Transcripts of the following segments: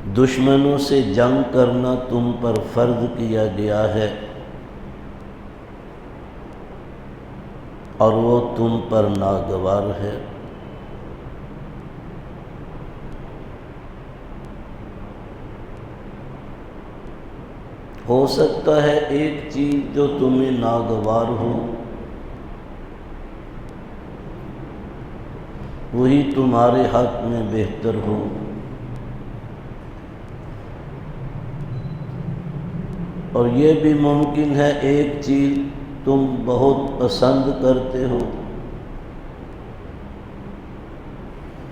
دشمنوں سے جنگ کرنا تم پر فرض کیا گیا ہے اور وہ تم پر ناگوار ہے۔ ہو سکتا ہے ایک چیز جو تمہیں ناگوار ہو وہی تمہارے حق میں بہتر ہو، اور یہ بھی ممکن ہے ایک چیز تم بہت پسند کرتے ہو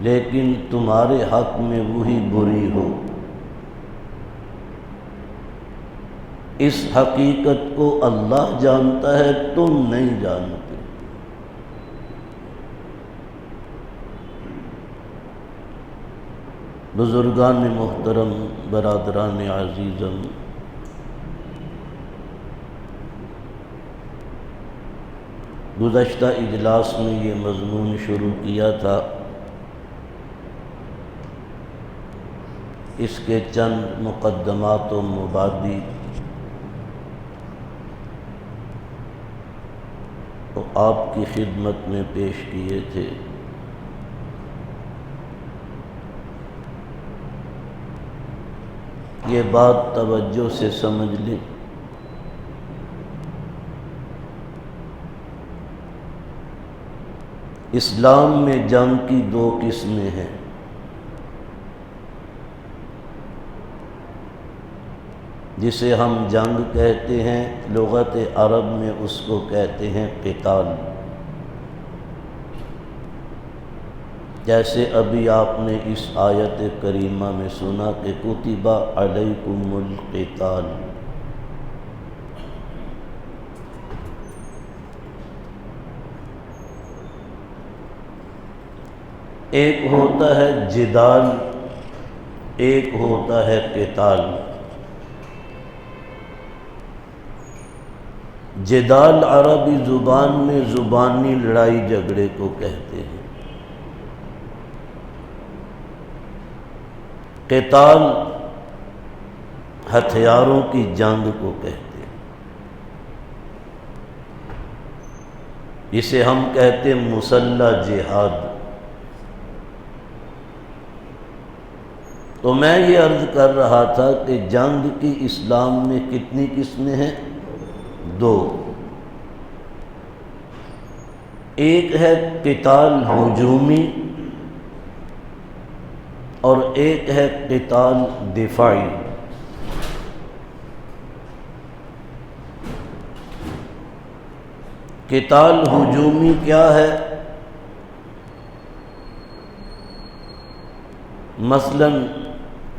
لیکن تمہارے حق میں وہی بری ہو۔ اس حقیقت کو اللہ جانتا ہے، تم نہیں جانتے۔ بزرگان محترم، برادران عزیزم، گزشتہ اجلاس میں یہ مضمون شروع کیا تھا، اس کے چند مقدمات و مبادی تو آپ کی خدمت میں پیش کیے تھے۔ یہ بات توجہ سے سمجھ لیں، اسلام میں جنگ کی دو قسمیں ہیں۔ جسے ہم جنگ کہتے ہیں، لغت عرب میں اس کو کہتے ہیں قتال۔ جیسے ابھی آپ نے اس آیت کریمہ میں سنا کہ کتب علیکم القتال۔ ایک ہوتا ہے جدال، ایک ہوتا ہے قتال۔ جدال عربی زبان میں زبانی لڑائی جھگڑے کو کہتے ہیں، قتال ہتھیاروں کی جنگ کو کہتے ہیں، جسے ہم کہتے ہیں مسلح جہاد۔ تو میں یہ عرض کر رہا تھا کہ جنگ کی اسلام میں کتنی قسمیں ہیں؟ دو۔ ایک ہے قتال ہجومی اور ایک ہے قتال دفاعی۔ قتال ہجومی کیا ہے؟ مثلا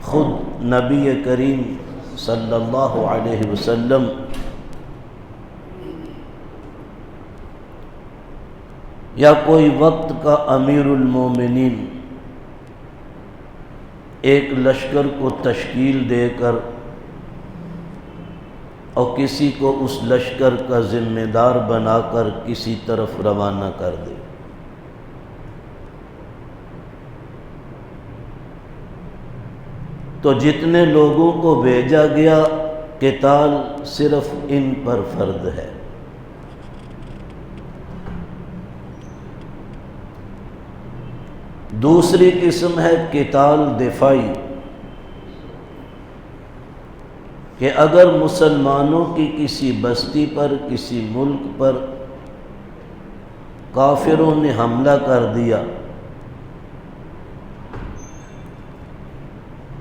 خود نبی کریم صلی اللہ علیہ وسلم یا کوئی وقت کا امیر المومنین ایک لشکر کو تشکیل دے کر اور کسی کو اس لشکر کا ذمہ دار بنا کر کسی طرف روانہ کر دے، تو جتنے لوگوں کو بھیجا گیا قتال صرف ان پر فرض ہے۔ دوسری قسم ہے قتال دفاعی، کہ اگر مسلمانوں کی کسی بستی پر، کسی ملک پر کافروں نے حملہ کر دیا،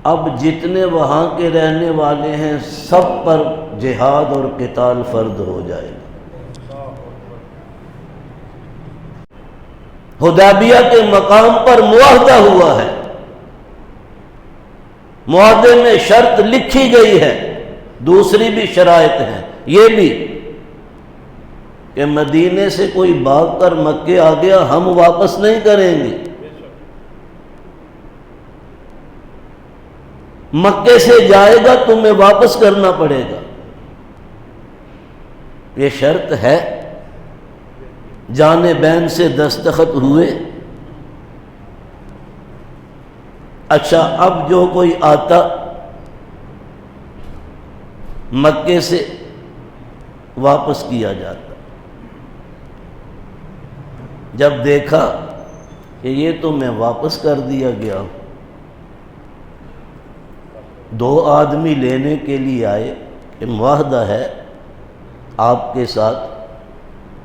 اب جتنے وہاں کے رہنے والے ہیں سب پر جہاد اور قتال فرض ہو جائے گا۔ حدیبیہ کے مقام پر معاہدہ ہوا ہے، معاہدے میں شرط لکھی گئی ہے، دوسری بھی شرائط ہیں، یہ بھی کہ مدینے سے کوئی بھاگ کر مکے آ گیا ہم واپس نہیں کریں گے، مکے سے جائے گا تمہیں واپس کرنا پڑے گا، یہ شرط ہے۔ جانبین سے دستخط ہوئے۔ اچھا اب جو کوئی آتا مکے سے واپس کیا جاتا۔ جب دیکھا کہ یہ تو میں واپس کر دیا گیا ہوں، 2 آدمی لینے کے لیے آئے کہ معاہدہ ہے آپ کے ساتھ،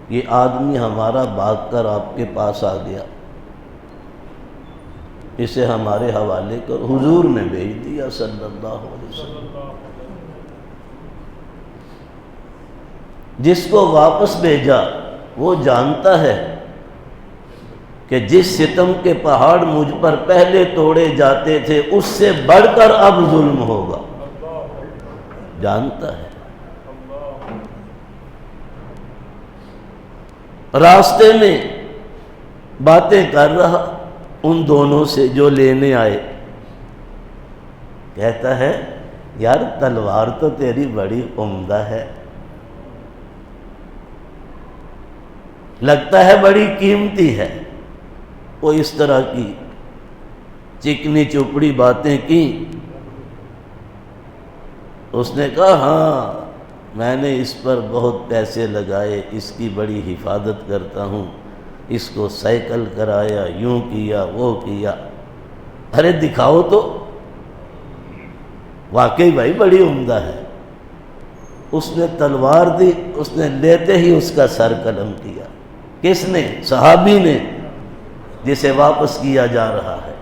یہ آدمی ہمارا بھاگ کر آپ کے پاس آ گیا، اسے ہمارے حوالے کر۔ حضور نے بھیج دیا صلی اللہ علیہ وسلم۔ جس کو واپس بھیجا وہ جانتا ہے کہ جس ستم کے پہاڑ مجھ پر پہلے توڑے جاتے تھے اس سے بڑھ کر اب ظلم ہوگا، جانتا ہے۔ راستے میں باتیں کر رہا ان دونوں سے جو لینے آئے، کہتا ہے یار تلوار تو تیری بڑی عمدہ ہے، لگتا ہے بڑی قیمتی ہے۔ وہ اس طرح کی چکنی چپڑی باتیں کی۔ اس نے کہا ہاں میں نے اس پر بہت پیسے لگائے، اس کی بڑی حفاظت کرتا ہوں، اس کو سائیکل کرایا، یوں کیا وہ کیا۔ ارے دکھاؤ تو، واقعی بھائی بڑی عمدہ ہے۔ اس نے تلوار دی، اس نے لیتے ہی اس کا سر قلم کیا۔ کس نے؟ صحابی نے، جسے واپس کیا جا رہا ہے۔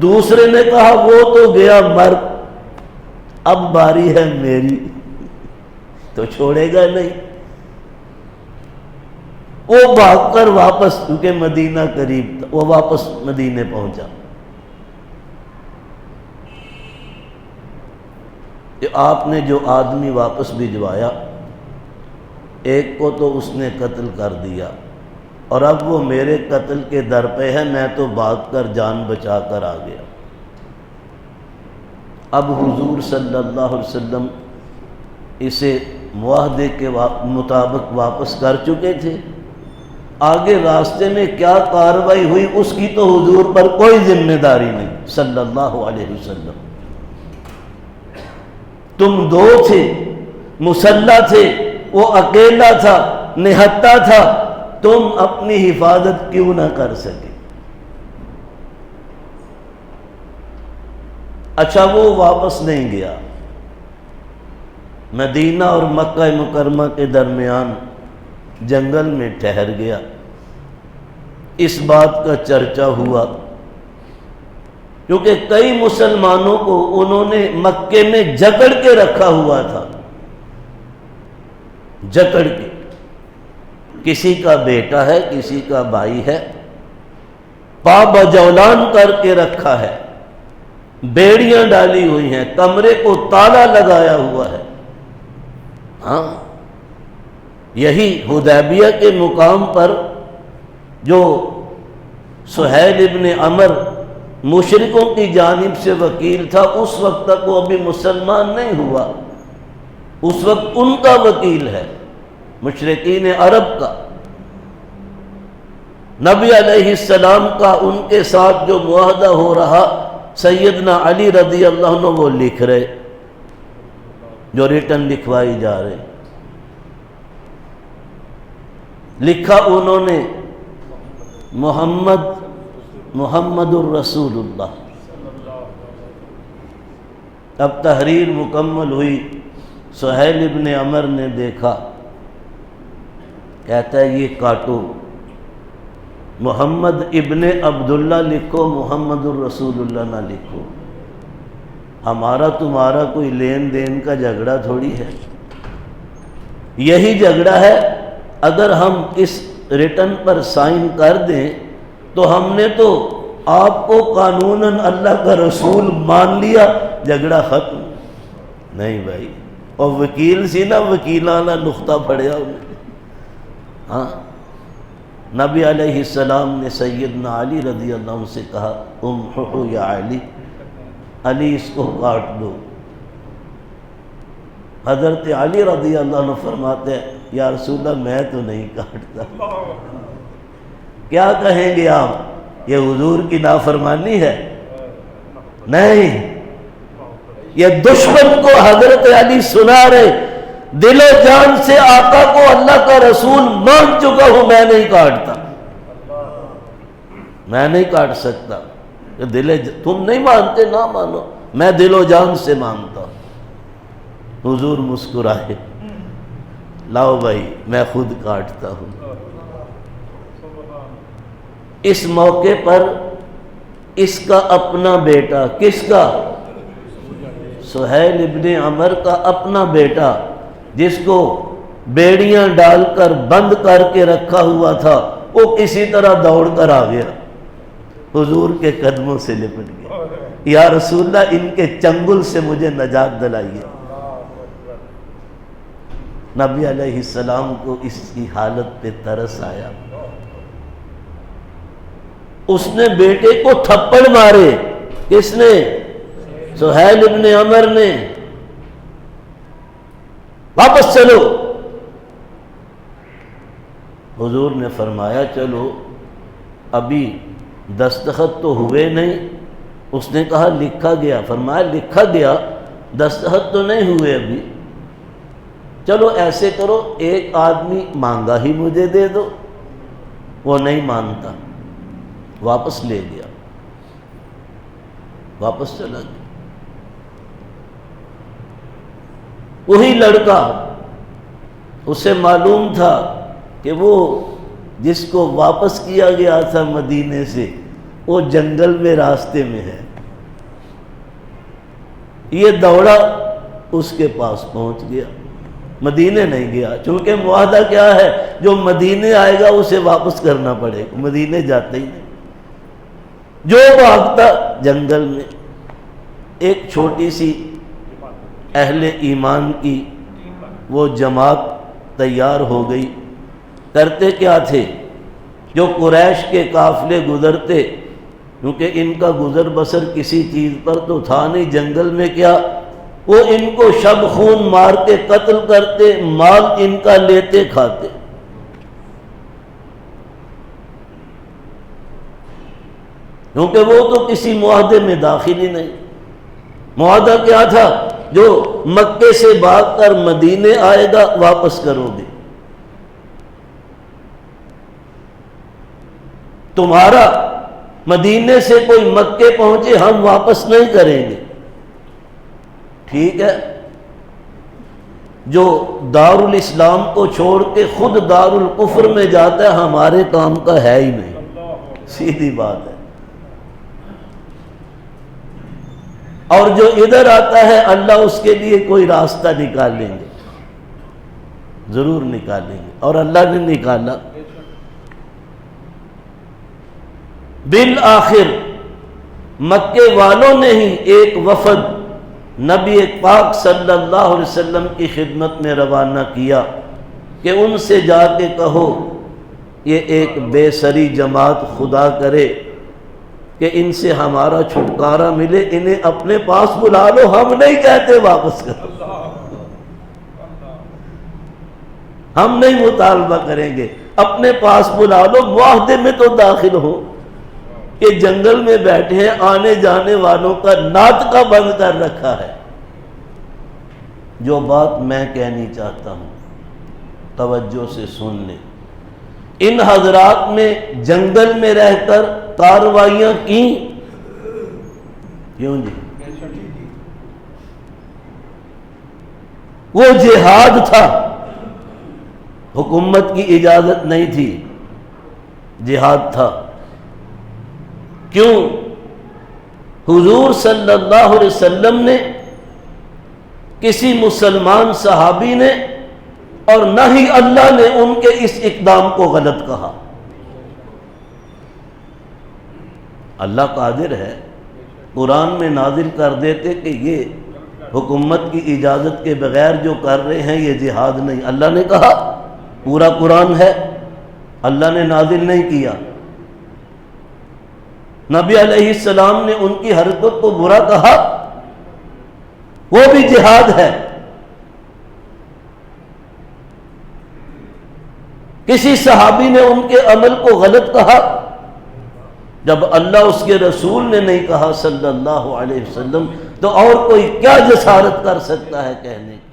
دوسرے نے کہا وہ تو گیا مر، اب باری ہے میری، تو چھوڑے گا نہیں۔ وہ بھاگ کر واپس، کیونکہ مدینہ قریب تھا، وہ واپس مدینے پہنچا۔ کہ آپ نے جو آدمی واپس بھجوایا، ایک کو تو اس نے قتل کر دیا، اور اب وہ میرے قتل کے در پہ ہے، میں تو بھاگ کر جان بچا کر آ گیا۔ اب حضور صلی اللہ علیہ وسلم اسے معاہدے کے مطابق واپس کر چکے تھے۔ آگے راستے میں کیا کارروائی ہوئی اس کی تو حضور پر کوئی ذمہ داری نہیں صلی اللہ علیہ وسلم۔ تم 2 تھے، مسلح تھے، وہ اکیلا تھا، نہتہ تھا، تم اپنی حفاظت کیوں نہ کر سکے؟ اچھا وہ واپس نہیں گیا، مدینہ اور مکہ مکرمہ کے درمیان جنگل میں ٹھہر گیا۔ اس بات کا چرچا ہوا کیونکہ کئی مسلمانوں کو انہوں نے مکے میں جکڑ کے رکھا ہوا تھا، جکڑ کے، کسی کا بیٹا ہے، کسی کا بھائی ہے، پا بجولان کر کے رکھا ہے، بیڑیاں ڈالی ہوئی ہیں، کمرے کو تالا لگایا ہوا ہے۔ ہاں یہی حدیبیہ کے مقام پر جو سہیل ابن عمر مشرکوں کی جانب سے وکیل تھا، اس وقت تک وہ ابھی مسلمان نہیں ہوا، اس وقت ان کا وکیل ہے، مشرکین عرب کا۔ نبی علیہ السلام کا ان کے ساتھ جو معاہدہ ہو رہا، سیدنا علی رضی اللہ عنہ وہ لکھ رہے، جو ریٹن لکھوائی جا رہے۔ لکھا انہوں نے محمد الرسول اللہ۔ اب تحریر مکمل ہوئی، سہیل ابن عمر نے دیکھا، کہتا ہے یہ کاٹو، محمد ابن عبداللہ لکھو، محمد الرسول اللہ نہ لکھو، ہمارا تمہارا کوئی لین دین کا جھگڑا تھوڑی ہے، یہی جھگڑا ہے، اگر ہم اس ریٹن پر سائن کر دیں تو ہم نے تو آپ کو قانوناً اللہ کا رسول مان لیا، جھگڑا ختم۔ نہیں بھائی، اور وکیل سی نا، وکیلانہ نقطہ پڑیا انہیں۔ ہاں نبی علیہ السلام نے سیدنا علی رضی اللہ عنہ سے کہا امحو یا علی، علی اس کو کاٹ دو۔ حضرت علی رضی اللہ عنہ فرماتے ہیں یا رسول اللہ میں تو نہیں کاٹتا۔ کیا کہیں گے آپ، یہ حضور کی نافرمانی ہے؟ نہیں، یہ دشمن کو حضرت علی سنا رہے، دل و جان سے آقا کو اللہ کا رسول مان چکا ہوں، میں نہیں کاٹتا، میں نہیں کاٹ سکتا۔ تم نہیں مانتے نہ مانو، میں دل و جان سے مانتا ہوں۔ حضور مسکرائے، لاؤ بھائی میں خود کاٹتا ہوں۔ اس موقع پر اس کا اپنا بیٹا، کس کا؟ سہیل ابن عمر کا اپنا بیٹا، جس کو بیڑیاں ڈال کر بند کر کے رکھا ہوا تھا، وہ کسی طرح دوڑ کر آ گیا، حضور کے قدموں سے لپٹ گیا، یا رسول اللہ ان کے چنگل سے مجھے نجات دلائیے۔ نبی علیہ السلام کو اس کی حالت پہ ترس آیا، اس نے بیٹے کو تھپڑ مارے، کس نے؟ سہیل ابن عمر نے۔ واپس چلو، حضور نے فرمایا چلو، ابھی دستخط تو ہوئے نہیں۔ اس نے کہا لکھا گیا، فرمایا لکھا گیا، دستخط تو نہیں ہوئے ابھی، چلو ایسے کرو ایک آدمی مانگا ہی مجھے دے دو۔ وہ نہیں مانتا، واپس لے گیا، واپس چلا گیا۔ وہی لڑکا، اسے معلوم تھا کہ وہ جس کو واپس کیا گیا تھا مدینے سے، وہ جنگل میں راستے میں ہے، یہ دوڑا اس کے پاس پہنچ گیا، مدینے نہیں گیا، چونکہ معاہدہ کیا ہے، جو مدینے آئے گا اسے واپس کرنا پڑے گا، مدینے جاتے ہی نہیں۔ جو بھاگتا جنگل میں، ایک چھوٹی سی اہل ایمان کی وہ جماعت تیار ہو گئی۔ کرتے کیا تھے؟ جو قریش کے قافلے گزرتے، کیونکہ ان کا گزر بسر کسی چیز پر تو تھا نہیں، جنگل میں کیا، وہ ان کو شب خون مار کے قتل کرتے، مال ان کا لیتے کھاتے۔ کیونکہ وہ تو کسی معاہدے میں داخل ہی نہیں۔ معاہدہ کیا تھا؟ جو مکے سے بھاگ کر مدینے آئے گا واپس کرو گے، تمہارا مدینے سے کوئی مکے پہنچے ہم واپس نہیں کریں گے، ٹھیک ہے؟ جو دار الاسلام کو چھوڑ کے خود دار الکفر میں جاتا ہے ہمارے کام کا ہے ہی نہیں، سیدھی بات ہے۔ اور جو ادھر آتا ہے اللہ اس کے لیے کوئی راستہ نکالیں گے، ضرور نکالیں گے، اور اللہ نے نکالا۔ بالآخر مکے والوں نے ہی ایک وفد نبی پاک صلی اللہ علیہ وسلم کی خدمت میں روانہ کیا کہ ان سے جا کے کہو یہ ایک بے سری جماعت خدا کرے کہ ان سے ہمارا چھٹکارا ملے، انہیں اپنے پاس بلا لو، ہم نہیں کہتے واپس کرو، ہم نہیں مطالبہ کریں گے، اپنے پاس بلا لو، معاہدے میں تو داخل ہو۔ کہ جنگل میں بیٹھے ہیں، آنے جانے والوں کا ناطقہ بند کر رکھا ہے۔ جو بات میں کہنی چاہتا ہوں توجہ سے سن لیں، ان حضرات نے جنگل میں رہ کر کارروائیاں کی، کیوں جی؟ وہ جہاد تھا، حکومت کی اجازت نہیں تھی، جہاد تھا۔ کیوں؟ حضور صلی اللہ علیہ وسلم نے کسی مسلمان صحابی نے اور نہ ہی اللہ نے ان کے اس اقدام کو غلط کہا۔ اللہ قادر ہے، قرآن میں نازل کر دیتے کہ یہ حکومت کی اجازت کے بغیر جو کر رہے ہیں یہ جہاد نہیں، اللہ نے کہا، پورا قرآن ہے، اللہ نے نازل نہیں کیا۔ نبی علیہ السلام نے ان کی حرکت کو برا کہا، وہ بھی جہاد ہے۔ کسی صحابی نے ان کے عمل کو غلط کہا، جب اللہ اس کے رسول نے نہیں کہا صلی اللہ علیہ وسلم تو اور کوئی کیا جسارت کر سکتا ہے کہنے کی؟